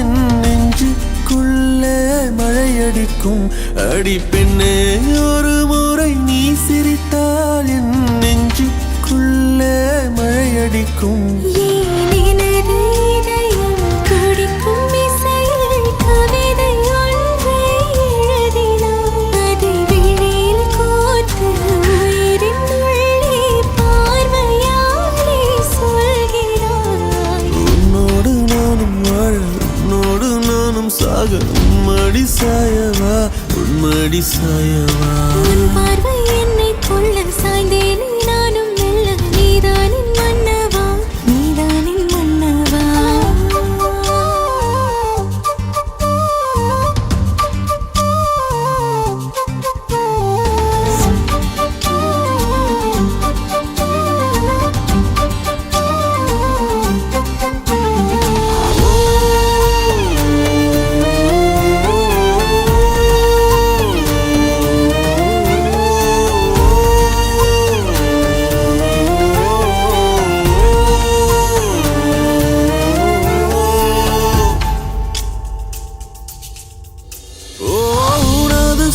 என் நெஞ்சுக்குள்ளே மழையடிக்கும். அடி பெண்ணே ஒரு முறை நீ சிரித்தால் என் நெஞ்சுக்குள்ளே மழையடிக்கும். சாக உன்மடி சாயவா உன்மடி சாயவா. உன் பார்வை என்னை கொள்ள சாய்ந்தேனே நானும் மெல்ல. நீதானின் மன்னவா நீதானின் மன்னவா.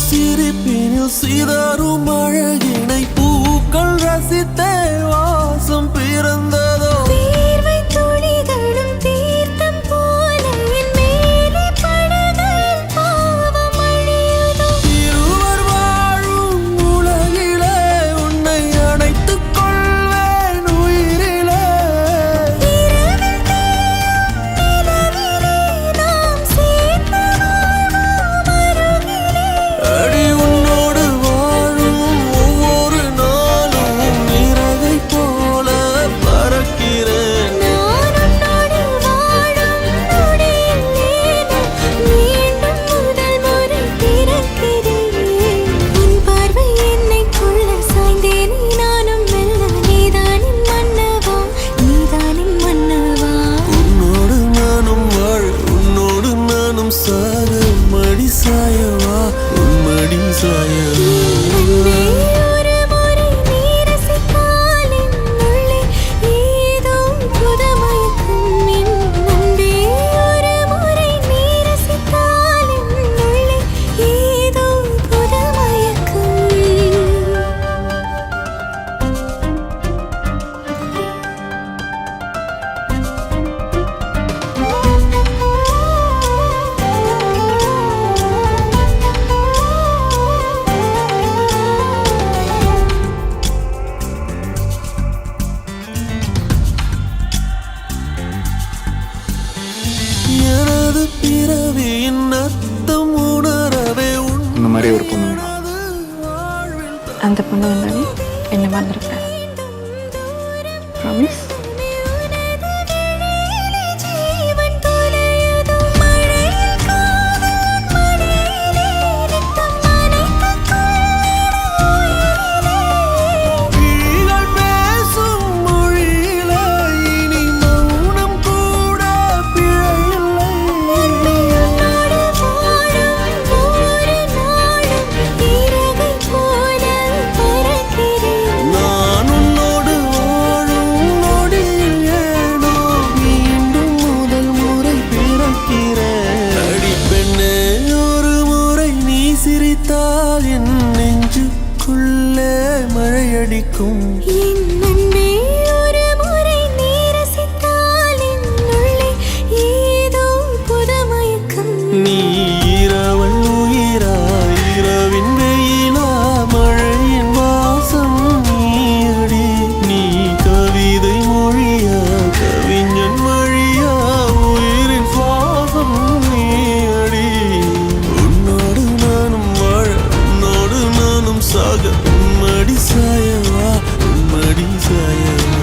சிரிப்பினில் சிதறும் அழகினை பூக்கள் ரசித்தே வாசம் பிறந்ததோ. தீர்வை துளிகளும் தீர்த்தம் போல என் மேலே படுகையில் பாவம் அழியுதோ. இருவர் வாழும் உலகிலே உன்னை அணைத்துக் கொள்வேன் உயிரிலே. இரவில் தேயும் நிலவிலே நாம் சேர்ந்து வாழ்வோம் அருகிலே. அடி உன்னோடு வாழும் ஒவ்வொரு நாளும் நிறவை போல பறக்கிறேன். நான் உன்னோடு வாழும் நொடியில் மீண்டும் முதல் முறை பிறக்கிறேன். உன் பார்வை என்னை கொள்ள சாய்ந்தேனே நானும் மெல்ல. நீதானின் மன்னவா நீதானின் மன்னவா. உன்னோடு நானும் வாழ உன்னோடு நானும் சாக மடி சாயவா உன்மடி சாயவா. அன்பே ஒரு முறை நீ ரசித்தால் என் உள்ளே ஏதோ புது மயக்கம். என் அன்பே ஒரு முறை நீ ரசித்தால் என் உள்ளே ஏதோ புது மயக்கம். எனது பிறவியின் அர்த்தம் உணரவே இந்த மாதிரி ஒரு பொண்ணு வேணும். அந்த பொண்ணு வந்தாலே என்ன மறந்துருப்பேன். ப்ராமிஸ். ஜீவன் தொலையுதோ மழையில் காதல் மடியிலே நித்தம் நனைத்துக் கொள்ளிட உயிரிலே. விழிகள் பேசும் மொழியிலே இனி மௌனம் கூட பிழையில்லை. உன்னோடு வாழும் ஒவ்வொரு நாளும் இறகை போல பறக்கிறேன். நான் உன்னோடு வாழும் நொடியில் ஏனோ மீண்டும் முதல் முறை பிறக்கிறேன். அடி பெண்ணே ஒரு முறை நீ சிரித்தால் என் நெஞ்சுக்குள்ளே மழையடிக்கும். என் அன்பே ஒரு முறை நீ ரசித்தால் என் உள்ளே ஏதோ புது மயக்கம். நீ இரவல் உயிரா இரவின் வெயிலா மழையின் வாசம் நீயடி. நீ கவிதை மொழியா கவிஞன் மொழியா உயிரின் சுவாசம் நீயடி. உன்னோடு நானும் வாழ உன்னோடு நானும் சாக உன்மடி சாயவா உன்மடி சாயவா.